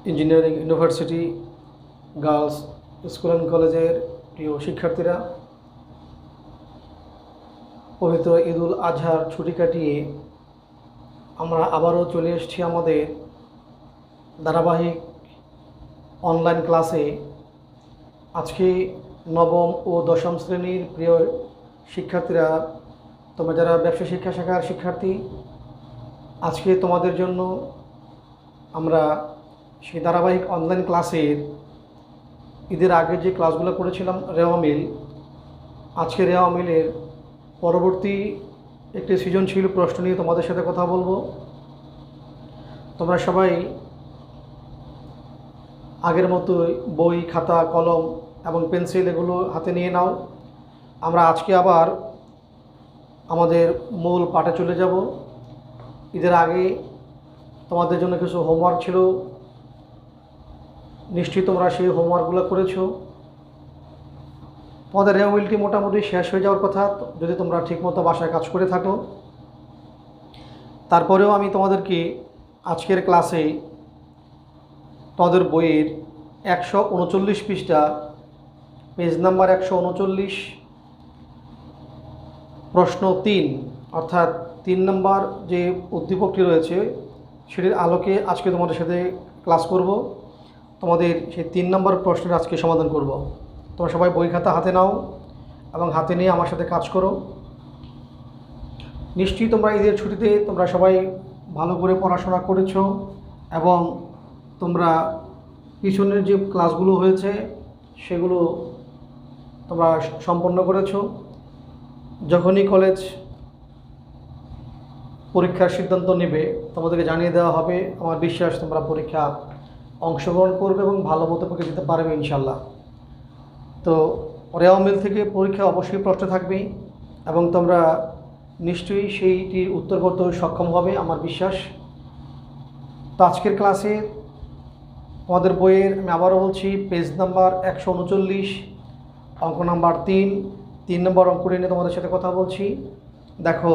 Engineering university girls school and কলেজের প্রিয় শিক্ষার্থীরা, পবিত্র ঈদুল আজহার ছুটি কাটিয়ে আমরা আবারও চলে এসেছি আমাদের ধারাবাহিক অনলাইন ক্লাসে। আজকে নবম ও দশম শ্রেণীর প্রিয় শিক্ষার্থীরা, তোমরা যারা ব্যবসা শিক্ষা শাখার শিক্ষার্থী, আজকে তোমাদের জন্য আমরা সেই ধারাবাহিক অনলাইন ক্লাসের ঈদের আগে যে ক্লাসগুলো করেছিলাম রেওয়া মিল, আজকে রেওয়া মিলের পরবর্তী একটি সৃজনশীল প্রশ্ন নিয়ে তোমাদের সাথে কথা বলবো। তোমরা সবাই আগের মতোই বই, খাতা, কলম এবং পেন্সিল এগুলো হাতে নিয়ে নাও। আমরা আজকে আবার আমাদের মূল পাঠে চলে যাব। ঈদের আগে তোমাদের জন্য কিছু হোমওয়ার্ক ছিল, নিশ্চয়ই তোমরা সেই হোমওয়ার্কগুলো করেছো। তোমাদের রেওয়া মিলটি মোটামুটি শেষ হয়ে যাওয়ার কথা যদি তোমরা ঠিকমতো বাসায় কাজ করে থাকো। তারপরেও আমি তোমাদেরকে আজকের ক্লাসে তোমাদের বইয়ের 139 পৃষ্ঠা, পেজ নাম্বার 139, প্রশ্ন 3 অর্থাৎ 3 নম্বর যে উদ্দীপকটি রয়েছে সেটির আলোকে আজকে তোমাদের সাথে ক্লাস করব। তোমাদের সেই 3 নম্বর প্রশ্নের আজকে সমাধান করব। তোমরা সবাই বই খাতা হাতে নাও এবং হাতে নিয়ে আমার সাথে কাজ করো। নিশ্চয়ই তোমরা ঈদের ছুটিতে তোমরা সবাই ভালো করে পড়াশোনা করেছো এবং তোমরা পিছনের যে ক্লাসগুলো হয়েছে সেগুলো তোমরা সম্পন্ন করেছো। যখনই কলেজ পরীক্ষার সিদ্ধান্ত নেবে তোমাদেরকে জানিয়ে দেওয়া হবে। আমার বিশ্বাস তোমরা পরীক্ষা অংশগ্রহণ করবে এবং ভালো মতো পরীক্ষা দিতে পারবে ইনশাল্লাহ। তো রেওয়া মিল থেকে পরীক্ষা অবশ্যই প্রশ্ন থাকবে এবং তোমরা নিশ্চয়ই সেইটির উত্তর করতে সক্ষম হবে আমার বিশ্বাস। তো আজকের ক্লাসে তোমাদের বইয়ের আমি আবারও বলছি, পেজ নাম্বার 139, অঙ্ক নাম্বার 3 নম্বর অঙ্কটি নিয়ে তোমাদের সাথে কথা বলছি। দেখো,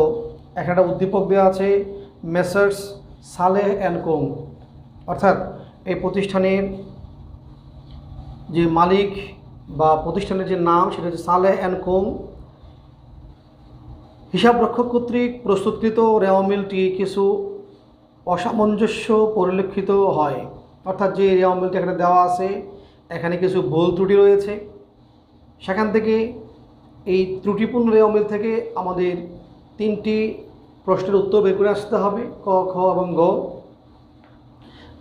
একটা উদ্দীপক দেওয়া আছে, মেসার্স সালেহ অ্যান্ড কোং, অর্থাৎ এই প্রতিষ্ঠানের যে মালিক বা প্রতিষ্ঠানের যে নাম সেটা হচ্ছে সালেহ অ্যান্ড কোং। হিসাবরক্ষক কর্তৃক প্রস্তুতকৃত রেওয়া মিলটি কিছু অসামঞ্জস্য পরিলক্ষিত হয়, অর্থাৎ যে রেওয়া মিলটি এখানে দেওয়া আছে এখানে কিছু ভুল ত্রুটি রয়েছে। সেখান থেকে এই ত্রুটিপূর্ণ রেওয়া মিল থেকে আমাদের 3টি প্রশ্নের উত্তর বের করে আসতে হবে, ক, খ এবং গ।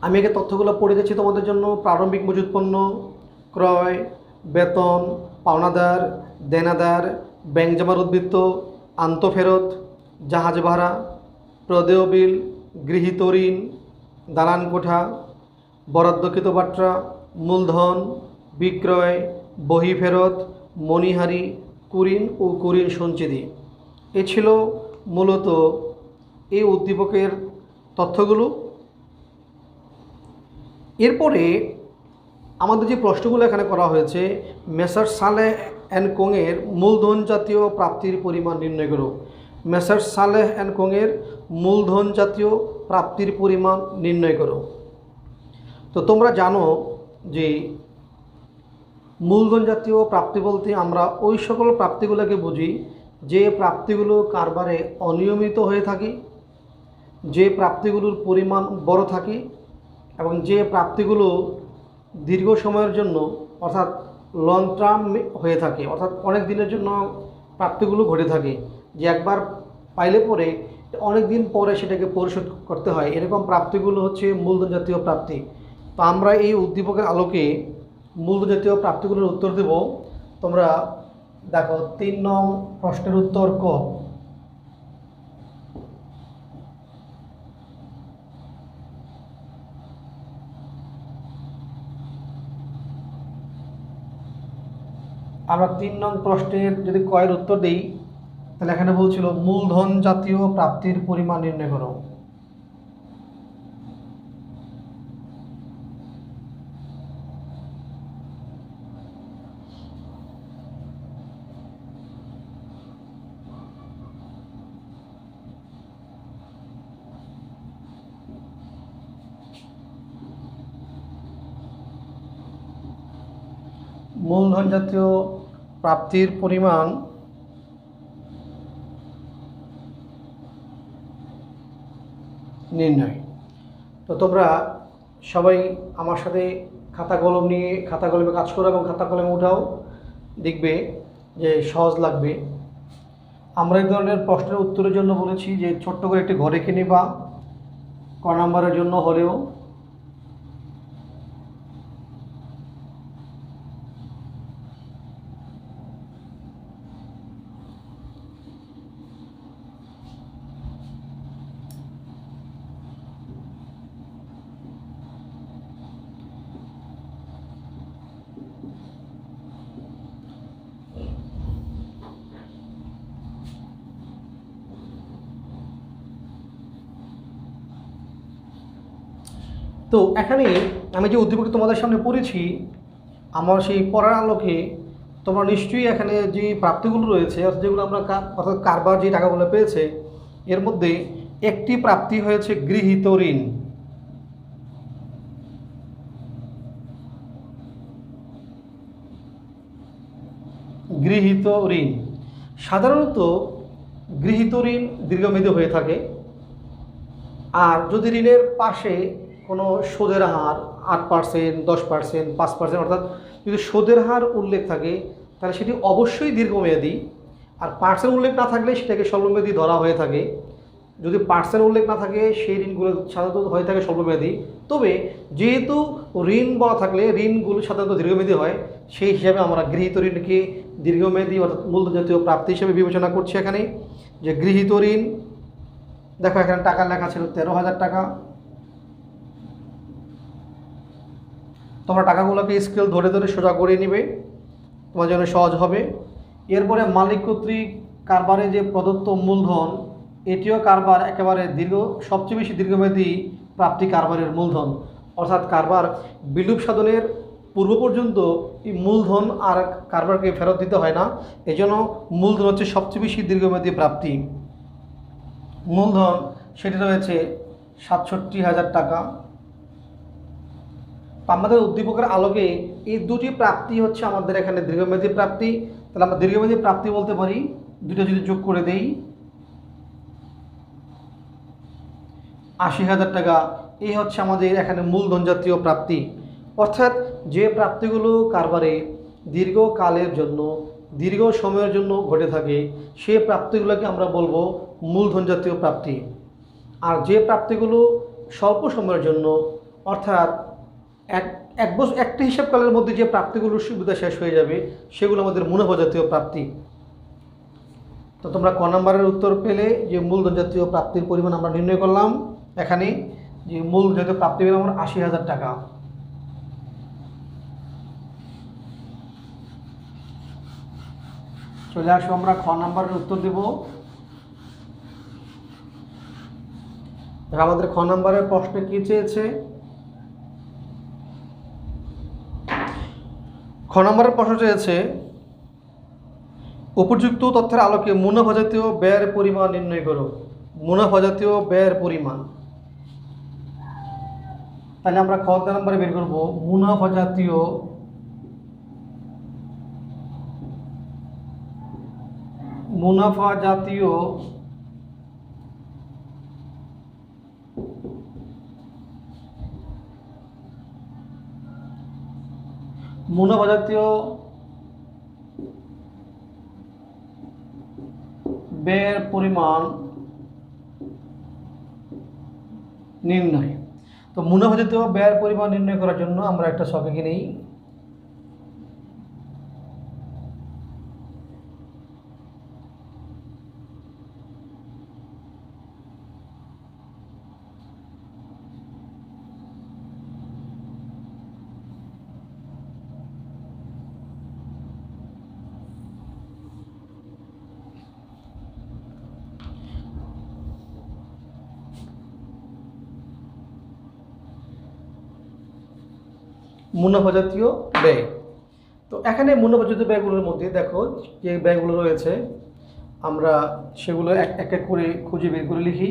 আমি আগে তথ্যগুলো পড়ে দিচ্ছি তোমাদের জন্য। প্রারম্ভিক মজুত পণ্য, ক্রয়, বেতন, পাওনাদার, দেনাদার, ব্যাংক জমার উদ্বৃত্ত, আন্তঃফেরত, জাহাজ ভাড়া, প্রদেয় বিল, গৃহীত ঋণ, দালান কোঠা, বরাদ্দকৃত বাট্রা, মূলধন, বিক্রয়, বহি ফেরত, মণিহারি, কুরিন ও কুরিন সঞ্চিতি। এ ছিল মূলত এই উদ্দীপকের তথ্যগুলো। এরপরে আমাদের যে প্রশ্নগুলো এখানে করা হয়েছে, মেসার্স সালেহ অ্যান্ড কোংয়ের মূলধন জাতীয় প্রাপ্তির পরিমাণ নির্ণয় করো। মেসার্স সালেহ অ্যান্ড কোংয়ের মূলধন জাতীয় প্রাপ্তির পরিমাণ নির্ণয় করো। তো তোমরা জানো যে মূলধন জাতীয় প্রাপ্তি বলতে আমরা ওই সকল প্রাপ্তিগুলোকে বুঝি যে প্রাপ্তিগুলো কারবারে অনিয়মিত হয়ে থাকে, যে প্রাপ্তিগুলোর পরিমাণ বড় থাকে এবং যে প্রাপ্তিগুলো দীর্ঘ সময়ের জন্য অর্থাৎ লং টার্ম হয়ে থাকে, অর্থাৎ অনেক দিনের জন্য প্রাপ্তিগুলো ঘটে থাকে, যে একবার পাইলে পরে অনেক দিন পরে সেটাকে পরিশোধ করতে হয়। এরকম প্রাপ্তিগুলো হচ্ছে মূলধন জাতীয় প্রাপ্তি। তো আমরা এই উদ্দীপকের আলোকে মূলধন জাতীয় প্রাপ্তিগুলোর উত্তর দেব। তোমরা দেখো, 3 নং প্রশ্নের উত্তর ক। আমরা 3 নং প্রশ্নের যদি কয়ের উত্তর দিই তাহলে এখানে বলছিল মূলধন জাতীয় প্রাপ্তির পরিমাণ নির্ণয় করো। মূলধন জাতীয় প্রাপ্তির পরিমাণ নির্ণয়। তো তোমরা সবাই আমার সাথে খাতা কলম নিয়ে খাতা কলমে কাজ করো এবং খাতা কলমে উঠাও, দেখবে যে সহজ লাগবে। আমরা এই ধরনের প্রশ্নের উত্তরের জন্য বলেছি যে ছোট্ট করে একটি ঘর এঁকে নিবা ক নাম্বারের জন্য হলেও। তো এখানে আমি যে উদ্দীপকটি তোমাদের সামনে পড়েছি, আমার সেই পড়ার আলোকে তোমরা নিশ্চয়ই এখানে যে প্রাপ্তিগুলো রয়েছে অর্থাৎ যেগুলো আমরা অর্থাৎ কারবার যে টাকাগুলো পেয়েছে এর মধ্যে একটি প্রাপ্তি হয়েছে গৃহীত ঋণ। গৃহীত ঋণ সাধারণত গৃহীত ঋণ দীর্ঘমেয়াদী হয়ে থাকে। আর যদি ঋণের পাশে কোনো সুদের হার 8%, 10%, 5% অর্থাৎ যদি সুদের হার উল্লেখ থাকে তাহলে সেটি অবশ্যই দীর্ঘমেয়াদী। আর পার্সেন্ট উল্লেখ না থাকলে সেটাকে স্বল্পমেয়াদী ধরা হয়ে থাকে। যদি পার্সেন্ট উল্লেখ না থাকে সেই ঋণগুলো সাধারণত হয়ে থাকে স্বল্পমেয়াদী। তবে যেহেতু ঋণ বলা থাকলে ঋণগুলো সাধারণত দীর্ঘমেয়াদী হয়, সেই হিসাবে আমরা গৃহীত ঋণকে দীর্ঘমেয়াদী অর্থাৎ মূলধন জাতীয় প্রাপ্তি হিসেবে বিবেচনা করছি। এখানে যে গৃহীত ঋণ, দেখো এখানে টাকা লেখা ছিল 13,000 টাকা। তোমরা টাকাগুলোকে স্কেল ধরে ধরে সোজা করে নিবে, তোমার জন্য সহজ হবে। এরপরে মালিক কর্তৃক কারবারে যে প্রদত্ত মূলধন, এটিও কারবার একেবারে সবচেয়ে বেশি দীর্ঘমেয়াদী প্রাপ্তি কারবারের মূলধন। অর্থাৎ কারবার বিলুপ সাধনের পূর্ব পর্যন্ত এই মূলধন আর কারবারকে ফেরত দিতে হয় না, এজন্য মূলধন হচ্ছে সবচেয়ে বেশি দীর্ঘমেয়াদী প্রাপ্তি। মূলধন সেটি রয়েছে 67,000 টাকা। আমাদের উদ্দীপকের আলোকে এই দুটি প্রাপ্তি হচ্ছে আমাদের এখানে দীর্ঘমেয়াদী প্রাপ্তি। তাহলে আমরা দীর্ঘমেয়াদী প্রাপ্তি বলতে পারি, দুটো যদি যোগ করে দেই 80,000 টাকা। এই হচ্ছে আমাদের এখানে মূলধন জাতীয় প্রাপ্তি। অর্থাৎ যে প্রাপ্তিগুলো কারবারে দীর্ঘকালের জন্য দীর্ঘ সময়ের জন্য ঘটে থাকে সেই প্রাপ্তিগুলোকে আমরা বলবো মূলধন জাতীয় প্রাপ্তি। আর যে প্রাপ্তিগুলো স্বল্প সময়ের জন্য অর্থাৎ এক বছর একটা হিসাবকালের মধ্যে যে প্রাপ্তিগুলোর সুবিধা শেষ হয়ে যাবে সেগুলো আমাদের মুনাফা জাতীয় প্রাপ্তি। তো তোমরা ক নাম্বারের উত্তর পেলে যে মূলধন জাতীয় প্রাপ্তির পরিমাণ আমরা নির্ণয় করলাম। এখানে যে মূলধন জাতীয় প্রাপ্তি পেলাম আমরা 80,000 টাকা। চলে আসো আমরা খ নাম্বারের উত্তর দেব। আমাদের খ নাম্বারের প্রশ্নে কি চেয়েছে? খ নম্বরের প্রশ্ন চেয়েছে উপযুক্ত তথ্যের আলোকে মুনাফা জাতীয় ব্যয়ের পরিমাণ নির্ণয় করো। মুনাফা জাতীয় ব্যয়ের পরিমাণ, তাহলে আমরা খ নম্বরে বের করব মুনাফা জাতীয় মুনাফা জাতীয় ব্যয়ের পরিমাণ নির্ণয়। তো মুনাফা জাতীয় ব্যয়ের পরিমাণ নির্ণয় করার জন্য আমরা একটা ছক এঁকে নিই। মুনাফা জাতীয় ব্যয়। তো এখানে মুনাফা জাতীয় ব্যয়গুলোর মধ্যে দেখো যে ব্যয়গুলো রয়েছে আমরা সেগুলো এক এক করে খুঁজে বের করে লিখি।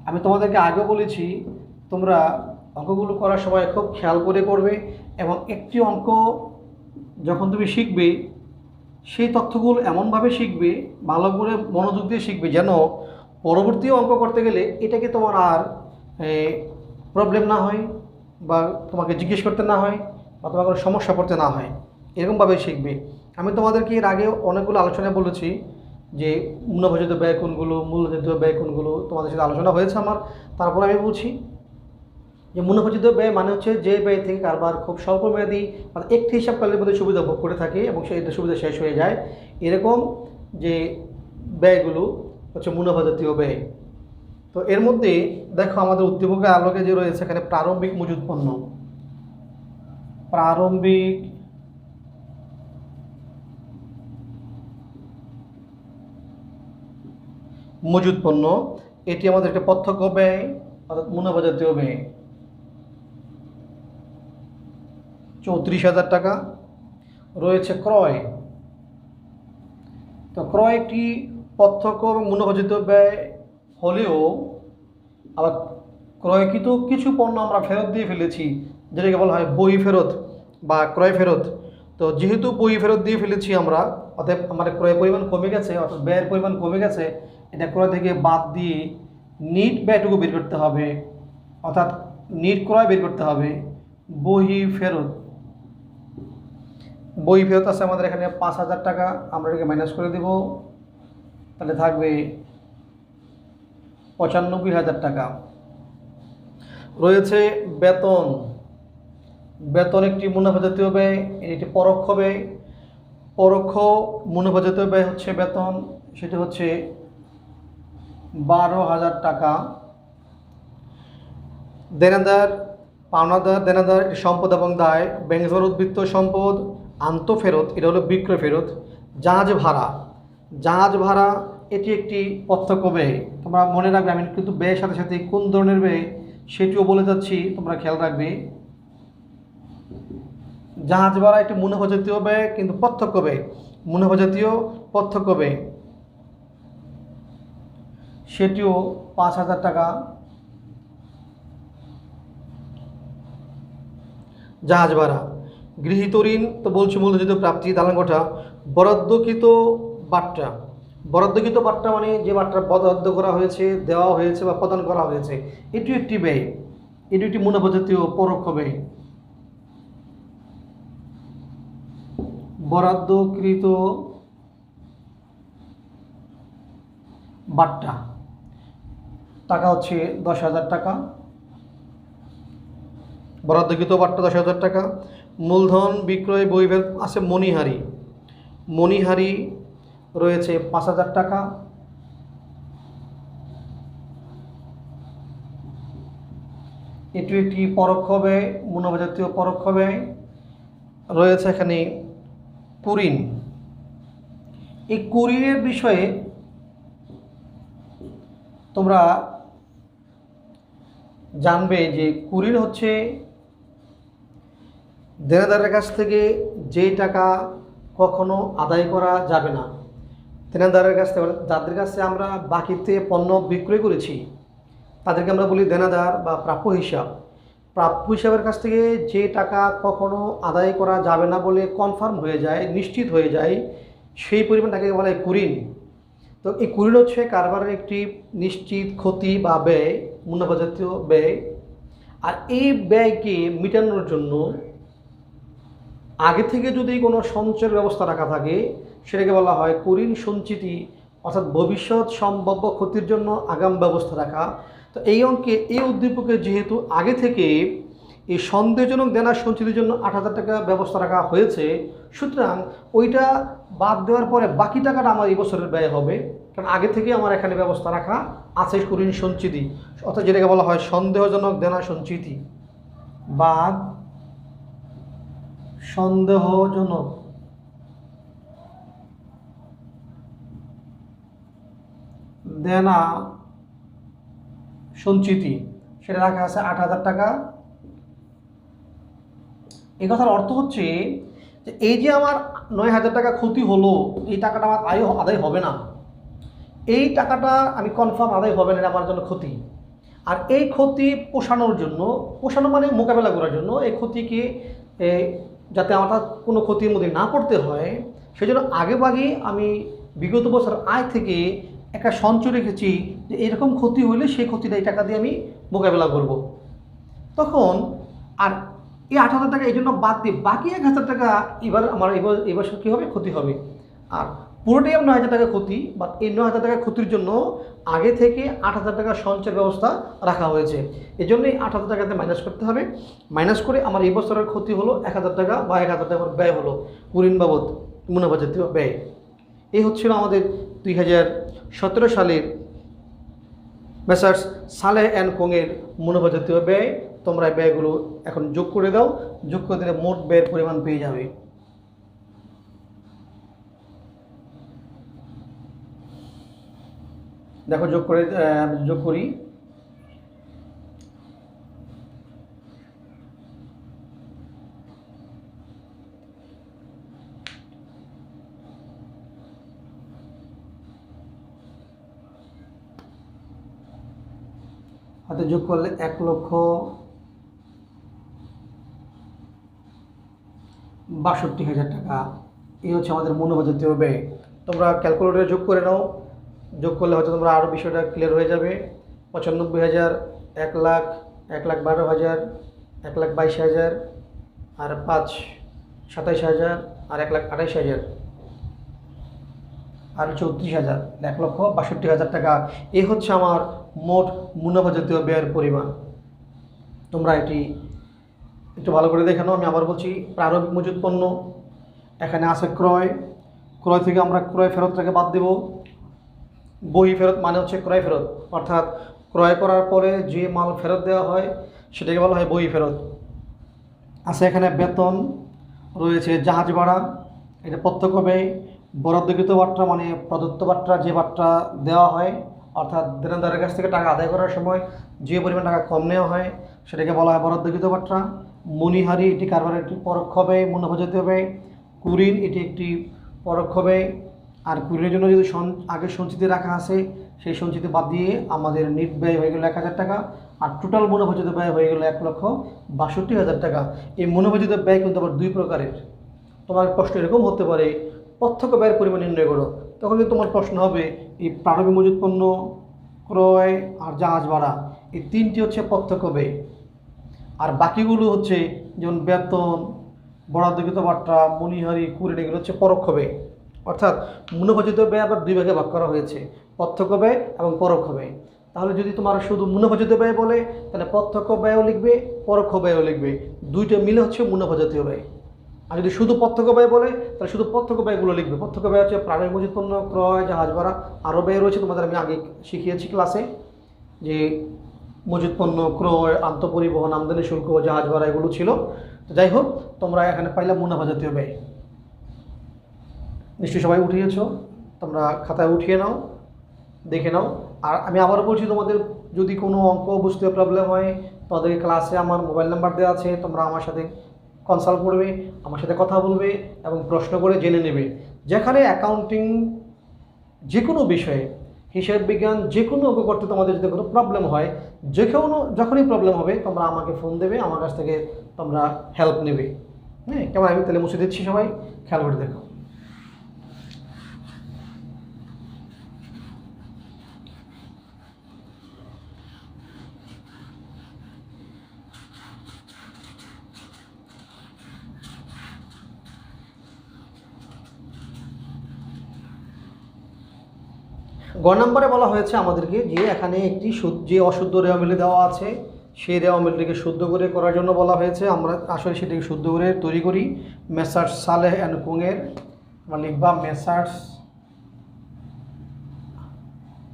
আমি তোমাদেরকে আগেও বলেছি তোমরা অঙ্কগুলো করার সময় খুব খেয়াল করে করবে এবং একটি অঙ্ক যখন তুমি শিখবে সেই তথ্যগুলো এমনভাবে শিখবে, ভালো করে মনোযোগ দিয়ে শিখবে, যেন পরবর্তী অঙ্ক করতে গেলে এটাকে তোমার আর প্রবলেম না হয়, বা তোমাকে জিজ্ঞেস করতে না হয়, বা তোমার কোনো সমস্যা পড়তে না হয়। এরকমভাবে শিখবে। আমি তোমাদেরকে এর আগে অনেকগুলো আলোচনায় বলেছি যে মুনাফাজনিত ব্যয় কোনগুলো, মূল্যজনিত ব্যয় কোনগুলো, তোমাদের সাথে আলোচনা হয়েছে আমার। তারপর আমি বলছি যে মুনাফাজনিত ব্যয় মানে হচ্ছে যে ব্যয় থেকে কারবার খুব স্বল্পমেয়াদী, মানে একটি হিসাবকালের মধ্যে সুবিধা ভোগ করে থাকে এবং সেই সুবিধা শেষ হয়ে যায়, এরকম যে ব্যয়গুলো হচ্ছে মুনাফা জাতীয় ব্যয়। তো এর মধ্যে দেখো আমাদের উদ্দীপকের আলোকে যে রয়েছে এখানে প্রারম্ভিক মজুদ পণ্য, প্রারম্ভিক মজুদ পণ্য, এটি আমাদের একটা প্রত্যক্ষ ব্যয় অর্থাৎ মুনাফা জাতীয় ব্যয়, 34,000 টাকা। রয়েছে ক্রয়। তো ক্রয় একটি প্রত্যক্ষ এবং মুনাফাজাতীয় ব্যয় হলেও আবার ক্রয়কৃত কিছু পণ্য আমরা ফেরত দিয়ে ফেলেছি, যেটাকে বলা হয় বই ফেরত বা ক্রয় ফেরত। তো যেহেতু বই ফেরত দিয়ে ফেলেছি আমরা, অর্থাৎ আমাদের ক্রয়ের পরিমাণ কমে গেছে, অর্থাৎ ব্যয়ের পরিমাণ কমে গেছে, এটা ক্রয় থেকে বাদ দিয়ে নিট ব্যয়টুকু বের করতে হবে, অর্থাৎ নিট ক্রয় বের করতে হবে। বই ফেরত, বই ফেরত আছে আমাদের এখানে 5,000 টাকা, আমরা এটাকে মাইনাস করে দেব, তাহলে থাকবে 95,000 টাকা। রয়েছে বেতন। বেতন একটি মুনাফা জাতীয় ব্যয়, এটি পরোক্ষ ব্যয়। পরোক্ষ মুনাফা জাতীয় ব্যয় হচ্ছে বেতন, সেটা হচ্ছে 12,000 টাকা। দেনাদার, পাওনাদার, দেনাদার সম্পদ এবং দায়, ব্যাংক উদ্বৃত্ত সম্পদ, আন্তঃফেরত, এটা হলো বিক্রয় ফেরত। জাহাজ ভাড়া, জাহাজ ভাড়া এটি একটি প্রত্যক্ষ ব্যয়। তোমরা মনে রাখবে, আমি কিন্তু ব্যয়ের সাথে সাথে কোন ধরনের ব্যয় সেটিও বলে যাচ্ছি, তোমরা খেয়াল রাখবে। জাহাজ ভাড়া একটি মুনাফা জাতীয় ব্যয় কিন্তু প্রত্যক্ষ ব্যয়, মুনাফা জাতীয় প্রত্যক্ষ ব্যয়, সেটিও 5,000 টাকা। জাহাজ ভাড়া। গৃহীত ঋণ তো বলছি মূলধনিত প্রাপ্তি, দালান কোঠা। বরাদ্দকৃত বাট্টা, বরাদ্দকৃত বাট্টা মানে যে বাট্টা বরাদ্দ করা হয়েছে, দেওয়া হয়েছে বা প্রদান করা হয়েছে, এটি একটি ব্যয়, এটি একটি মুনাফা জাতীয় পরোক্ষ ব্যয়। বরাদ্দকৃত বাট্টা টাকা হচ্ছে 10,000 টাকা। বরাদ্দকৃত বাট্টা 10,000 টাকা। মূলধন বিক্রয় বই আছে মণিহারি, মণিহারি রয়েছে 5,000 টাকা। এটি একটি পরোক্ষ ব্যয়, মুনাফা জাতীয় পরোক্ষ ব্যয়। রয়েছে এখানে কুরিন। এই কুরিনের বিষয়ে তোমরা জানবে যে কুরিন হচ্ছে দেনাদারের কাছ থেকে যে টাকা কখনো আদায় করা যাবে না। দেনাদারের কাছ থেকে, যাদের কাছে আমরা বাকিতে পণ্য বিক্রয় করেছি তাদেরকে আমরা বলি দেনাদার বা প্রাপ্য হিসাব। প্রাপ্য হিসাবের কাছ থেকে যে টাকা কখনো আদায় করা যাবে না বলে কনফার্ম হয়ে যায়, নিশ্চিত হয়ে যায়, সেই পরিমাণ টাকাকে বলা হয় কুরিন। তো এই কুরিন হচ্ছে কারবারের একটি নিশ্চিত ক্ষতি বা ব্যয়, মুনাফা জাতীয় ব্যয়। আর এই ব্যয়কে মেটানোর জন্য আগে থেকে যদি কোনো সঞ্চয়ের ব্যবস্থা রাখা থাকে সেটাকে বলা হয় কুরিন সঞ্চিতি, অর্থাৎ ভবিষ্যৎ সম্ভাব্য ক্ষতির জন্য আগাম ব্যবস্থা রাখা। তো এই অঙ্কে এই উদ্দীপকে যেহেতু আগে থেকে এই সন্দেহজনক দেনা সঞ্চিতির জন্য 8,000 টাকা ব্যবস্থা রাখা হয়েছে, সুতরাং ওইটা বাদ দেওয়ার পরে বাকি টাকাটা আমার এই বছরের ব্যয় হবে, কারণ আগে থেকে আমার এখানে ব্যবস্থা রাখা আছে কুরিন সঞ্চিতি, অর্থাৎ যেটাকে বলা হয় সন্দেহজনক দেনা সঞ্চিতি। বাদ সন্দেহজনক দেনা সঞ্চিতি, সেটা রাখা আছে 8,000 টাকা। এই কথার অর্থ হচ্ছে যে এই যে আমার 9,000 টাকা ক্ষতি হলো, এই টাকাটা আমার আদায় হবে না, এই টাকাটা আমি কনফার্ম আদায় হবে না, এটা আমার জন্য ক্ষতি। আর এই ক্ষতি পোষানোর জন্য, পোষানো মানে মোকাবেলা করার জন্য, এই ক্ষতিকে যাতে আমার কোনো ক্ষতির মধ্যে না পড়তে হয়, সেজন্য আগেভাগে আমি বিগত বছর আয় থেকে একটা সঞ্চয় রেখেছি যে এরকম ক্ষতি হলে সেই ক্ষতিটা এই টাকা দিয়ে আমি মোকাবেলা করব। তখন আর এই ৮,০০০ টাকা এই জন্য বাদ দিয়ে বাকি ১,০০০ টাকা এবার আমার এবার কী হবে, ক্ষতি হবে। আর পুরোটাই ৯,০০০ টাকা ক্ষতি, বা এই ৯,০০০ টাকা ক্ষতির জন্য আগে থেকে ৮,০০০ টাকা সঞ্চয়ের ব্যবস্থা রাখা হয়েছে। এই জন্যই ৮,০০০ টাকাতে মাইনাস করতে হবে। মাইনাস করে আমার এই বছরের ক্ষতি হলো ১,০০০ টাকা, বা ১,০০০ টাকার ব্যয় হলো কুরিন বাবদ মুনাফা জাতীয় ব্যয়। এই হচ্ছিল আমাদের ২০১৭ সালের মেসার্স সালেহ অ্যান্ড কোংয়ের মুনাফা জাতীয় ব্যয়। তোমরা এই ব্যয়গুলো এখন যোগ করে দাও, যোগ করে দিলে মোট ব্যয়ের পরিমাণ পেয়ে যাবে। দেখো যোগ করি। হাতে যোগ করলে ১,৬২,০০০ টাকা। এই হচ্ছে আমাদের মুনাফা জাতীয় ব্যয়। তোমরা ক্যালকুলেটরে যোগ করে নাও, যোগ করলে হয়তো তোমরা আরও বিষয়টা ক্লিয়ার হয়ে যাবে। ৯৫,০০০, ১,০০,০০০, ১,১২,০০০, ১,২২,০০০, আর ৫,২৭,০০০, আর ১,২৮,০০০, আর ৩৪,০০০, ১,৬২,০০০ টাকা। এই হচ্ছে আমার মোট মুনাফা জাতীয় ব্যয়ের পরিমাণ। তোমরা এটি একটু ভালো করে দেখে নাও। আমি আবার বলছি, প্রারম্ভিক মজুত পণ্য, এখানে আছে ক্রয় থেকে আমরা ক্রয় ফেরতটাকে বাদ দেব। বহি ফেরত মানে হচ্ছে ক্রয় ফেরত, অর্থাৎ ক্রয় করার পরে যে মাল ফেরত দেওয়া হয় সেটাকে বলা হয় বহি ফেরত। আছে এখানে বেতন, রয়েছে জাহাজ ভাড়া, এটা প্রত্যক্ষ ব্যয়। বরাদ্দকৃত বাট্টা মানে প্রদত্ত বাট্টা, যে বাট্টা দেওয়া হয়, অর্থাৎ দেনাদারের কাছ থেকে টাকা আদায় করার সময় যে পরিমাণ টাকা কম নেওয়া হয় সেটাকে বলা হয় বরাদ্দকৃত বাট্টা। মণিহারি, এটি কারবারের একটি পরোক্ষ ব্যয়, মুনাফা জাতীয় ব্যয়। কুরিন, এটি একটি পরোক্ষ ব্যয়। আর কুরিনের জন্য যদি আগে সঞ্চিতি রাখা আছে, সেই সঞ্চিতি বাদ দিয়ে আমাদের নিট ব্যয় হয়ে গেল ১,০০০ টাকা, আর টোটাল মুনাফাজিত ব্যয় হয়ে গেল ১,৬২,০০০ টাকা। এই মুনাফাজিত ব্যয় কিন্তু আবার দুই প্রকারের। তোমার প্রশ্ন এরকম হতে পারে, প্রত্যক্ষ ব্যয়ের পরিমাণ নির্ণয় করো। তখন কিন্তু তোমার প্রশ্ন হবে এই প্রারম্ভিক মজুত পণ্য, ক্রয় আর জাহাজ ভাড়া, এই তিনটি হচ্ছে প্রত্যক্ষ ব্যয়। আর বাকিগুলো হচ্ছে যেমন বেতন, বরাদ্দকৃত বাট্টা, মণিহারি, কুরিন, এগুলো হচ্ছে পরোক্ষ ব্যয়। অর্থাৎ মুনাফাজিত ব্যয় আবার দুই ভাগে ভাগ করা হয়েছে, প্রত্যক্ষ ব্যয় এবং পরোক্ষ ব্যয়। তাহলে যদি তোমার শুধু মুনাফাজিত ব্যয় বলে, তাহলে প্রত্যক্ষ ব্যয়ও লিখবে, পরোক্ষ ব্যয়ও লিখবে, দুইটা মিলে হচ্ছে মুনাফা জাতীয় ব্যয়। আর যদি শুধু প্রত্যক্ষ ব্যয় বলে, তাহলে শুধু প্রত্যক্ষ ব্যয়গুলো লিখবে। প্রত্যক্ষ ব্যয় হচ্ছে প্রারম্ভিক মজুত পণ্য, ক্রয়, জাহাজ ভাড়া, আরও ব্যয় রয়েছে, তোমাদের আমি আগে শিখিয়েছি ক্লাসে, যে মজুত পণ্য, ক্রয়, আন্তঃপরিবহন, আমদানি শুল্ক, জাহাজ ভাড়া, এগুলো ছিল। তো যাই হোক, তোমরা এখানে পাইলে মুনাফা জাতীয় ব্যয়। নিশ্চয়ই সবাই উঠিয়েছ, তোমরা খাতায় উঠিয়ে নাও, দেখে নাও। আর আমি আবারও বলছি, তোমাদের যদি কোনো অঙ্ক বুঝতে প্রবলেম হয়, তোমাদের ক্লাসে আমার মোবাইল নাম্বার দেওয়া আছে, তোমরা আমার সাথে কনসাল্ট করবে, আমার সাথে কথা বলবে এবং প্রশ্ন করে জেনে নেবে। যেখানে অ্যাকাউন্টিং যে কোনো বিষয়ে, হিসাব বিজ্ঞান যে কোনো অঙ্ক করতে তোমাদের যদি কোনো প্রবলেম হয়, যখনই প্রবলেম হবে তোমরা আমাকে ফোন দেবে, আমার কাছ থেকে তোমরা হেল্প নেবে। হ্যাঁ, কেমন? আমি তাহলে মুছে দিচ্ছি, সবাই খেয়াল করে দেখো। গ নম্বরে বলা হয়েছে আমাদেরকে যে এখানে একটি যে অশুদ্ধ রেওয়া মিলে দেওয়া আছে, সেই রেওয়া মিলটিকে শুদ্ধ করে করার জন্য বলা হয়েছে। আমরা আসলে সেটাকে শুদ্ধ করে তৈরি করি। মেসার্স সালেহ অ্যান্ড কোংয়ের, আমরা লিখবা মেসার্স,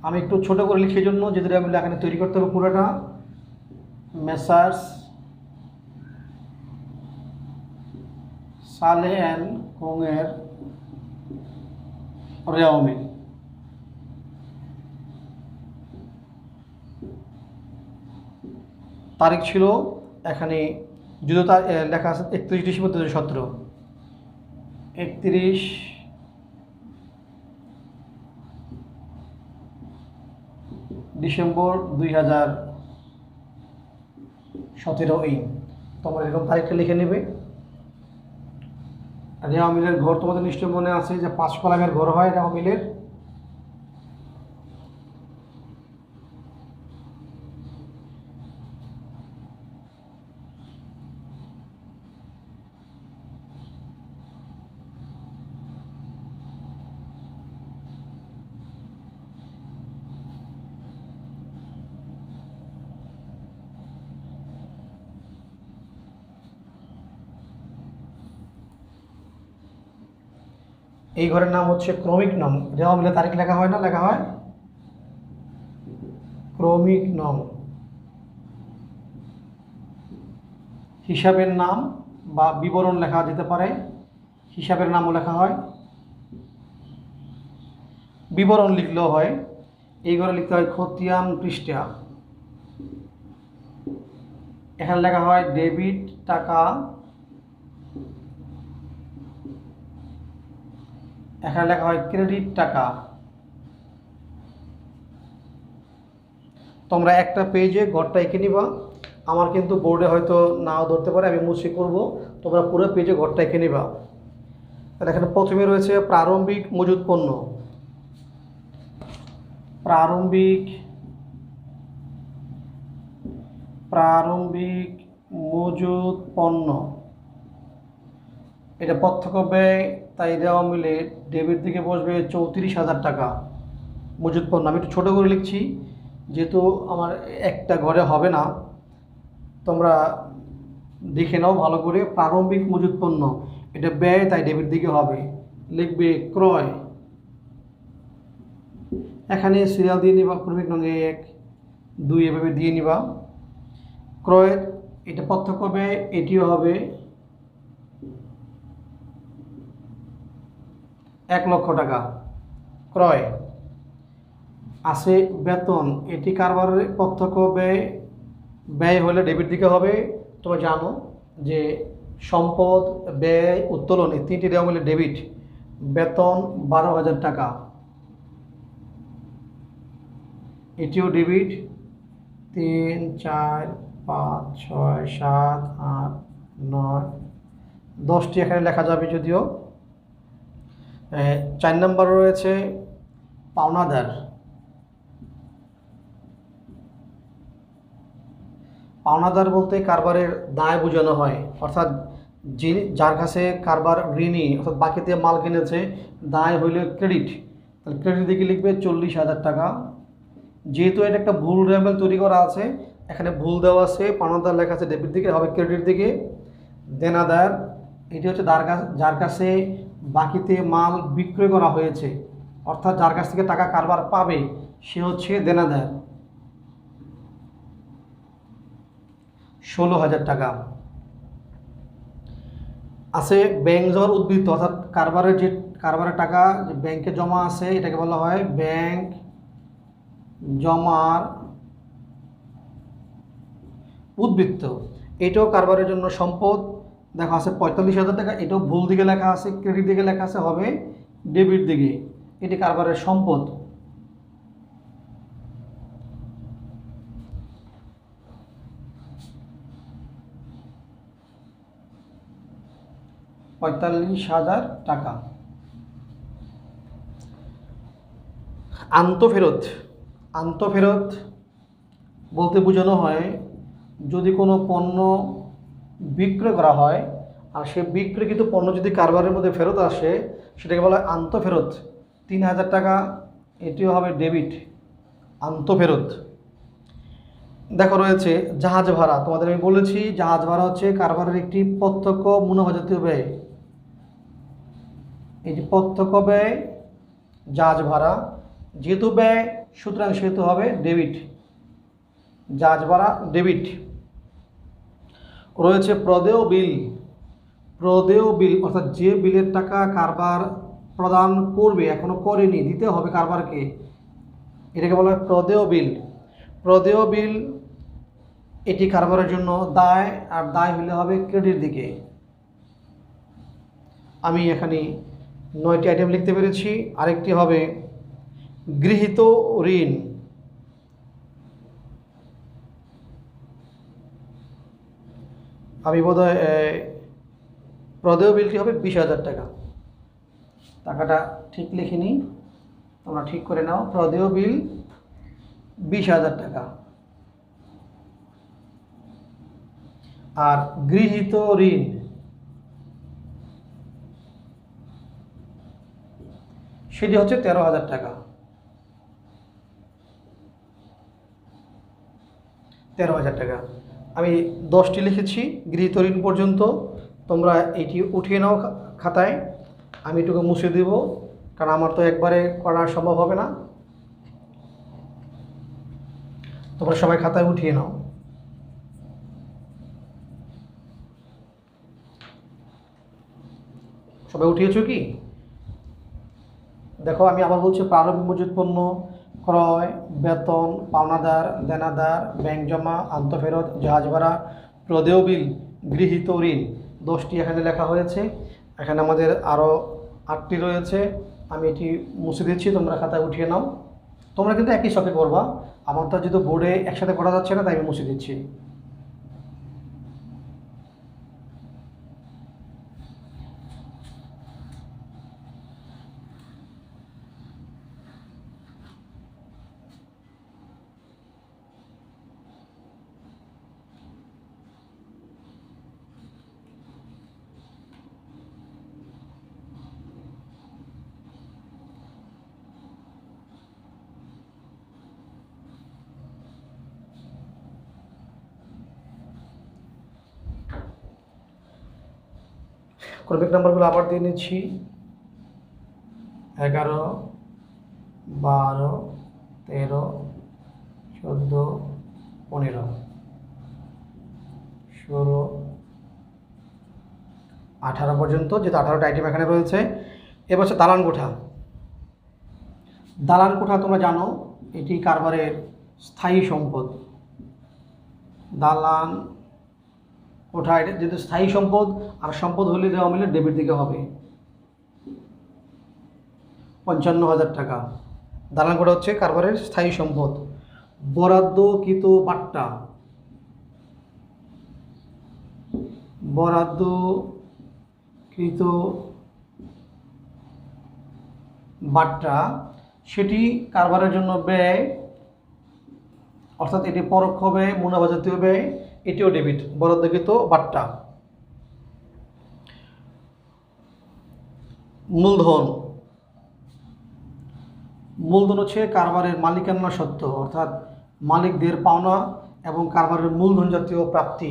আমি একটু ছোট করে লিখি জন্য, যদি রেওয়া মিল এখানে তৈরি করতে হবে পুরোটা। মেসার্স সালেহ অ্যান্ড কোংয়ের রেওয়া মিল। তারিখ ছিল এখানে, যদিও তার লেখা আছে ৩১ ডিসেম্বর ২০১৭, ৩১ ডিসেম্বর ২০১৭। এই তোমরা এরকম তারিখটা লিখে নেবে। রেওয়া মিলের ঘর তোমাদের নিশ্চয় মনে আছে যে 5 কলামের ঘর হয় রেওয়া মিলের। এই ঘরের নাম হচ্ছে ক্রমিক নং। রেওয়া মিলে তারিখ লেখা হয় না, লেখা হয় ক্রমিক নং। হিসাবের নাম বা বিবরণ লেখা যেতে পারে, হিসাবের নামও লেখা হয়, বিবরণ লিখলেও হয়। এই ঘরে লিখতে হয় খতিয়ান পৃষ্ঠা। এখানে লেখা হয় ডেবিট টাকা, এখানে লেখা হয় ক্রেডিট টাকা। তোমরা একটা পেজে ঘরটা এঁকে নিবা। আমার কিন্তু বোর্ডে হয়তো নাও ধরতে পারে, আমি মুছে করব, তোমরা পুরো পেজে ঘরটা এঁকে নিবা। তাহলে এখানে প্রথমে রয়েছে প্রারম্ভিক মজুত পণ্য। প্রারম্ভিক মজুত পণ্য, এটা প্রত্যক্ষ ব্যয়, তাই রেওয়া মিলে ডেবিট দিকে বসবে 34,000 টাকা মজুত পণ্য। আমি একটু ছোটো করে লিখছি যেহেতু আমার একটা ঘরে হবে না, তোমরা দেখে নাও ভালো করে। প্রারম্ভিক মজুত পণ্য এটা ব্যয়, তাই ডেবিট দিকে হবে। লিখবে ক্রয়, এখানে সিরিয়াল দিয়ে নিবা, ক্রমিক নং 1 2 এভাবে দিয়ে নিবা। ক্রয়ের এটা প্রত্যক্ষ ব্যয়, এটিও হবে 1 লক্ষ টাকা ক্রয়। আছে বেতন, এটি কারবারের প্রত্যক্ষ ব্যয়, ব্যয় হলে ডেবিট দিকে হবে। তোমরা জানো যে সম্পদ, ব্যয়, উত্তোলন এই 3টি দেওয়া মিলে ডেবিট। বেতন 12,000 টাকা, এটিও ডেবিট। 3 4 5 6 7 8 9 10টি এখানে লেখা যাবে যদিও। 4 নম্বর রয়েছে পাওনাদার। পাওনাদার বলতে কারবারের দায় বোঝানো হয়, অর্থাৎ যার কাছে কারবার ঋণী, অর্থাৎ বাকিতে মাল কিনেছে, দায় হইলে ক্রেডিট, তাহলে ক্রেডিট দিকে লিখবে 40,000 টাকা। যেহেতু এটা একটা ভুল রেবেল তৈরি করা আছে, এখানে ভুল দেওয়া আছে, পাওনাদার লেখা আছে ডেবিট দিকে, হবে ক্রেডিট দিকে। দেনাদার, এটি হচ্ছে যার কাছে বাকিতে মাল বিক্রয় করা হয়েছে, অর্থাৎ যার কাছ থেকে টাকা কারবার পাবে সে হচ্ছে দেনাদার, 16,000 টাকা। আছে ব্যাংক জমার উদ্বৃত্ত, অর্থাৎ কারবারের টাকা যে ব্যাংকে জমা আছে এটাকে বলা হয় ব্যাংক জমার উদ্বৃত্ত। এটাও কারবারের জন্য সম্পদ। দেখা আছে 45,000 টাকা, এটাও ভুল দিকে লেখা আছে, ক্রেডিট দিকে লেখা আছে, হবে ডেবিট দিকে। এটি কারবারের সম্পদ। $45,000 টাকা। আন্তঃফেরত, আন্তঃফেরত বলতে বোঝানো হয় যদি কোনো পণ্য বিক্রয় করা হয় আর সে বিক্রয়কৃত পণ্য যদি কারবারের মধ্যে ফেরত আসে সেটাকে বলা হয় আন্তঃফেরত। 3,000 টাকা, এটিও হবে ডেবিট, আন্তঃফেরত। দেখো রয়েছে জাহাজ ভাড়া। তোমাদের আমি বলেছি জাহাজ ভাড়া হচ্ছে কারবারের একটি প্রত্যক্ষ মুনাফাজাতীয় ব্যয়। এটি প্রত্যক্ষ ব্যয়, জাহাজ ভাড়া, যেহেতু ব্যয় সুতরাং সেহেতু হবে ডেবিট, জাহাজ ভাড়া ডেবিট। রয়েছে প্রদেয় বিল। প্রদেয় বিল অর্থাৎ যে বিলের টাকা কারবার প্রদান করবে, এখনো করেনি, দিতে হবে কারবারকে, এটাকে বলা হয় প্রদেয় বিল। প্রদেয় বিল এটি কারবারের জন্য দায়, আর দায় হলে হবে ক্রেডিট দিকে। আমি এখানে 9টি আইটেম লিখতে পেরেছি। আরেকটি হবে গৃহীত ঋণ। আমি বোধহয় প্রদেয় বিলটি হবে 20,000 টাকা। টাকাটা ঠিক লিখে নিই, তোমরা ঠিক করে নাও। প্রদেয় বিল 20,000 টাকা। আর গৃহীত ঋণ সেটি হচ্ছে 13,000 টাকা। 13,000 টাকা। আমি 10টি লিখেছি গৃহীত ঋণ পর্যন্ত। তোমরা এটি উঠিয়ে নাও খাতায়। আমি এটুকু মুছে দেব, কারণ আমার তো একবারে করা সম্ভব হবে না। তোমরা সবাই খাতায় উঠিয়ে নাও। সবাই উঠিয়েছো কি? দেখো, আমি আবার বলছি, প্রারম্ভিক মজুত পণ্য ক্রয়, বেতন, পাওনাদার, দেনাদার, ব্যাংক জমা, আন্তঃফেরত, জাহাজ ভাড়া, প্রদেয় বিল, গৃহীত ঋণ, 10টি এখানে লেখা হয়েছে। এখানে আমাদের আরও 8টি রয়েছে। আমি এটি মুছে দিচ্ছি, তোমরা খাতায় উঠিয়ে নাও। তোমরা কিন্তু একই সাথে করবা, আমার তো যেহেতু বোর্ডে একসাথে করা যাচ্ছে না, তাই আমি মুছে দিচ্ছি। ক্রমিক নাম্বারগুলো আবার দিয়ে নিচ্ছি। 11, 12, 13, 14, 15, 16, 18 পর্যন্ত, যেহেতু 18টা আইটেম এখানে রয়েছে। এবার হচ্ছে দালান কোঠা। দালান কোঠা তোমরা জানো, এটি কারবারের স্থায়ী সম্পদ। দালান কোঠা এটা যেহেতু স্থায়ী সম্পদ, আর সম্পদ হলে দেওয়া মিলে ডেবিট দিকে হবে। 55,000 টাকা। দালান কোঠা হচ্ছে কারবারের স্থায়ী সম্পদ। বরাদ্দকৃত বাট্টা। বরাদ্দকৃত বাট্টা সেটি কারবারের জন্য ব্যয়, অর্থাৎ এটি পরোক্ষ ব্যয়, মুনাফা জাতীয় ব্যয়, এটিও ডেবিট। বরাদ্দকৃত বাট্টা। মূলধন। মূলধন হচ্ছে কারবারের মালিকানা সত্ত্ব, অর্থাৎ মালিকদের পাওনা এবং কারবারের মূলধন জাতীয় প্রাপ্তি।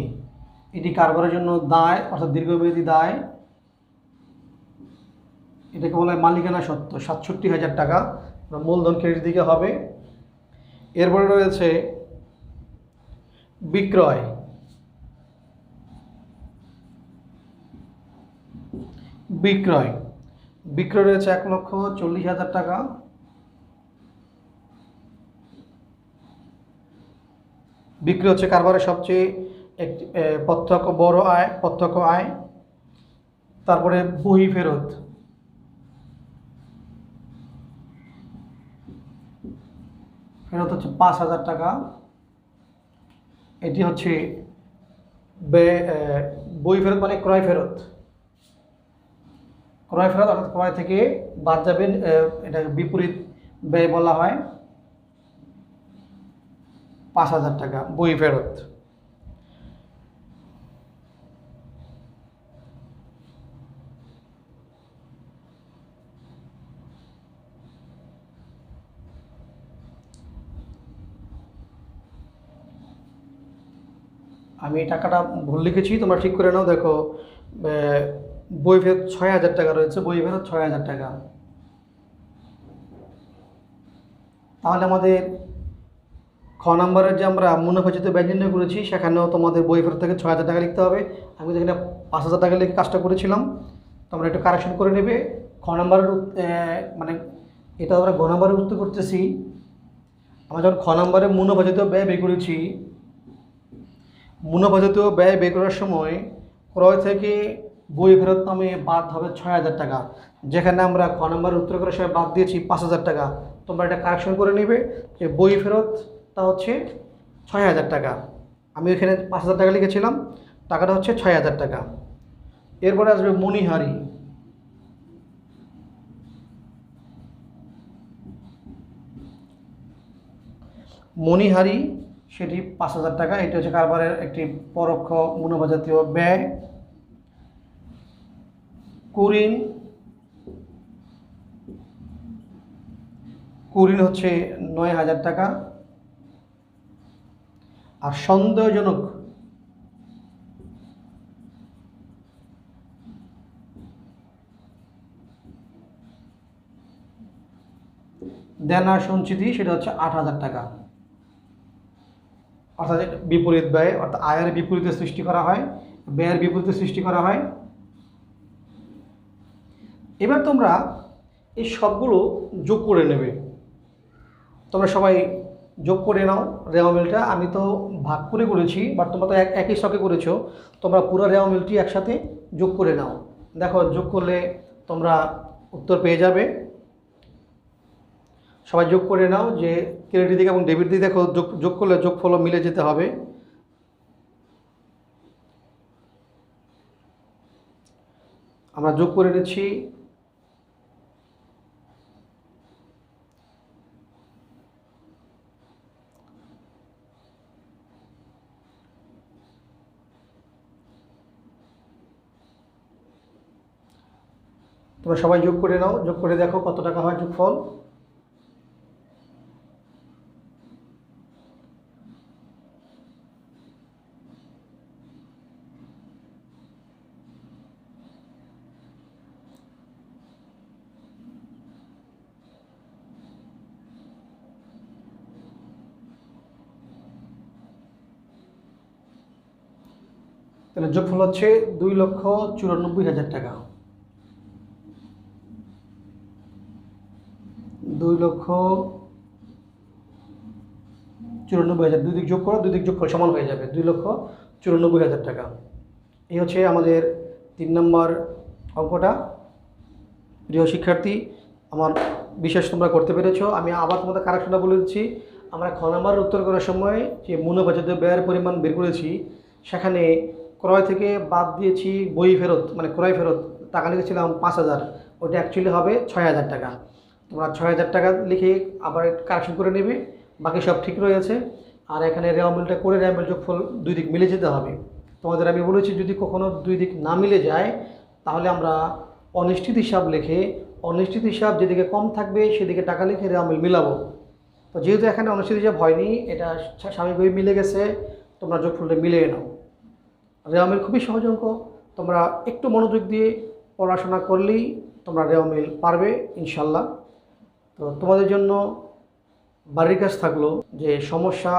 এটি কারবারের জন্য দায়, অর্থাৎ দীর্ঘমেয়াদী দায়। এটাকে বলা হয় মালিকানা সত্ত্ব। 67,000 টাকা মূলধন ক্রেডিট দিকে হবে। এরপরে রয়েছে বিক্রয়। বিক্রয় বিক্রয় রয়েছে 1,40,000 টাকা। বিক্রি হচ্ছে কারবারের সবচেয়ে একটি প্রত্যক্ষ বড় আয়, প্রত্যক্ষ আয়। তারপরে বহি ফেরত। ফেরত হচ্ছে 5,000 টাকা। এটি হচ্ছে বই ফেরত মানে ক্রয় ফেরত। ক্রয় ফেরত অর্থাৎ ক্রয় থেকে বাদ যাবেন, এটাকে বিপরীত ব্যয় বলা হয়। 5,000 টাকা বই ফেরত। আমি টাকাটা ভুল লিখেছি, তোমরা ঠিক করে নাও। দেখো, বই ফেরত 6,000 টাকা রয়েছে। বই ফেরত 6,000 টাকা। তাহলে আমাদের খ নম্বরের যে আমরা মুনাফাচিত ব্যয় নির্ণয় করেছি, সেখানেও তোমাদের বই ফেরত থেকে 6,000 টাকা লিখতে হবে। আমি যেখানে 5,000 টাকা লিখে কাজটা করেছিলাম, তোমরা একটু কারেকশন করে নেবে। খ নম্বরের মানে এটা আমরা ঘ নম্বরে উত্তর করতেছি। আমরা যখন খ নম্বরে মুনাফাচিত ব্যয় বের করেছি, মুনাফাচিত ব্যয় বের করার সময় ক্রয় থেকে বই ফেরত নামে বাদ হবে 6,000 টাকা, যেখানে আমরা খ নম্বরের উত্তর করার সময় বাদ দিয়েছি 5,000 টাকা। তোমরা এটা কারেকশন করে নেবে যে বই ফেরতটা হচ্ছে 6,000 টাকা। আমি এখানে 5,000 টাকা লিখেছিলাম, টাকাটা হচ্ছে 6,000 টাকা। এরপরে আসবে মণিহারি। মণিহারি সেটি 5,000 টাকা। এটি হচ্ছে কারবারের একটি পরোক্ষ মুনাফা জাতীয় ব্যয়। কুরিন, কুরিন হচ্ছে 9,000 টাকা। আর সন্দেহজনক দেনা সঞ্চিতি, সেটা হচ্ছে 8,000 টাকা। অর্থাৎ বিপরীত ব্যয়, অর্থাৎ আয়ের বিপরীতে সৃষ্টি করা হয়, ব্যয়ের বিপরীতে সৃষ্টি করা হয়। এবার তোমরা এই সবগুলো যোগ করে নেবে। তোমরা সবাই যোগ করে নাও রেওয়া মিলটা। আমি তো ভাগ করে করেছি, বাট তোমরা তো একই স্টকে করেছো। তোমরা পুরো রেওয়া মিলটি একসাথে যোগ করে নাও। দেখো যোগ করলে তোমরা উত্তর পেয়ে যাবে। সবাই যোগ করে নাও যে ক্রেডিট দিকে এবং ডেবিট দিকে দেখো যোগ করলে যোগফল মিলে যেতে হবে। আমরা যোগ করে নিচ্ছি। তোমরা সবাই যোগ করে নাও, যোগ করে দেখো কত টাকা হয় যোগফল। তাহলে যোগফল হচ্ছে 2,94,000 টাকা। 2,94,000, দুই দিক যোগ করো, দুই দিক যোগফল সমান হয়ে যাবে 2,94,000 টাকা। এই হচ্ছে আমাদের 3 নম্বর অঙ্কটা। প্রিয় শিক্ষার্থী, আমার বিশ্বাস তোমরা করতে পেরেছো। আমি আবার তোমাদের কারেকশনটা বলে দিচ্ছি। আমরা খ নম্বরের উত্তর করার সময় যে মুনাফা জাতীয় ব্যয়ের পরিমাণ বের করেছি, সেখানে ক্রয় থেকে বাদ দিয়েছি বই ফেরত, মানে ক্রয় ফেরত টাকা লিখেছিলাম 5,000, ওটা অ্যাকচুয়ালি হবে 6,000 টাকা। তোমরা 6,000 টাকা লিখে আবার কারেকশন করে নেবে, বাকি সব ঠিক রয়েছে। আর এখানে রেওয়া মিলটা করে রেওয়া মিল যোগফল দুই দিক মিলে যেতে হবে। তোমাদের আমি বলেছি যদি কখনো দুই দিক না মিলে যায়, তাহলে আমরা অনিশ্চিত হিসাব লিখে, অনিশ্চিত হিসাব যেদিকে কম থাকবে সেদিকে টাকা লিখে রেওয়া মিল মিলাবো। তো যেহেতু এখানে অনিশ্চিত হিসাব হয়নি, এটা স্বাভাবিকভাবে মিলে গেছে, তোমরা যোগফলটা মিলিয়ে নাও। রেওয়া মিল খুবই সহজ অঙ্ক। তোমরা একটু মনোযোগ দিয়ে পড়াশোনা করলেই তোমরা রেওয়া মিল পারবে ইনশাল্লাহ। তো তোমাদের জন্য বাড়ির কাজ থাকলো যে সমস্যা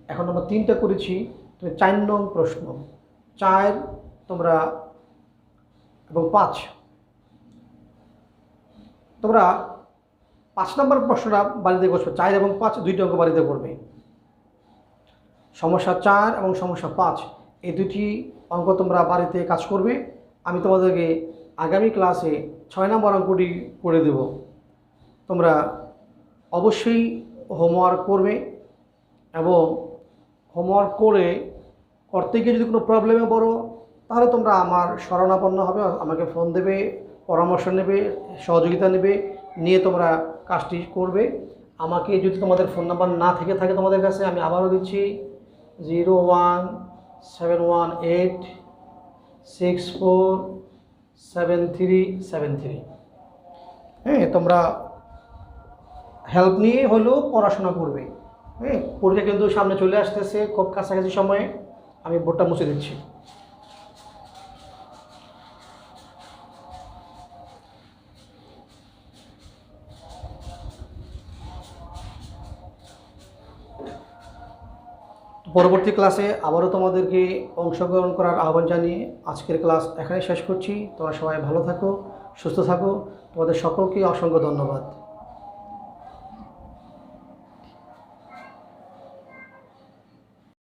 এখন আমরা 3টা করেছি, তুমি 4 নং প্রশ্ন 4 তোমরা এবং 5 তোমরা 5 নম্বর প্রশ্নটা বাড়িতে করছো। 4 এবং 5 দুইটি অঙ্ক বাড়িতে করবে। সমস্যা 4 এবং সমস্যা 5 এই দুটি অঙ্ক তোমরা বাড়িতে কাজ করবে। আমি তোমাদেরকে আগামী ক্লাসে 6 নম্বর অঙ্কটি করে দেব। তোমরা অবশ্যই হোমওয়ার্ক করবে এবং হোমওয়ার্ক করতে গিয়ে যদি কোনো প্রবলেমে পড়ো, তাহলে তোমরা আমার শরণাপন্ন হবে, আমাকে ফোন দেবে, পরামর্শ নেবে, সহযোগিতা নেবে, নিয়ে তোমরা কাজটি করবে। আমাকে যদি তোমাদের ফোন নাম্বার না থেকে থাকে তোমাদের কাছে, আমি আবারও দিচ্ছি 01718647373। হ্যাঁ, তোমরা হেল্প নিয়ে হলেও পড়াশোনা করবে। হ্যাঁ, পরীক্ষা কিন্তু সামনে চলে আসতেছে, খুব কাছাকাছি সময়ে। আমি বোর্ডটা মুছে দিচ্ছি। পরবর্তী ক্লাসে আবারও তোমাদেরকে অংশগ্রহণ করার আহ্বান জানিয়ে আজকের ক্লাস এখানে শেষ করছি। তোমরা সবাই ভালো থাকো, সুস্থ থাকো। তোমাদের সকলকে অসংখ্য ধন্যবাদ।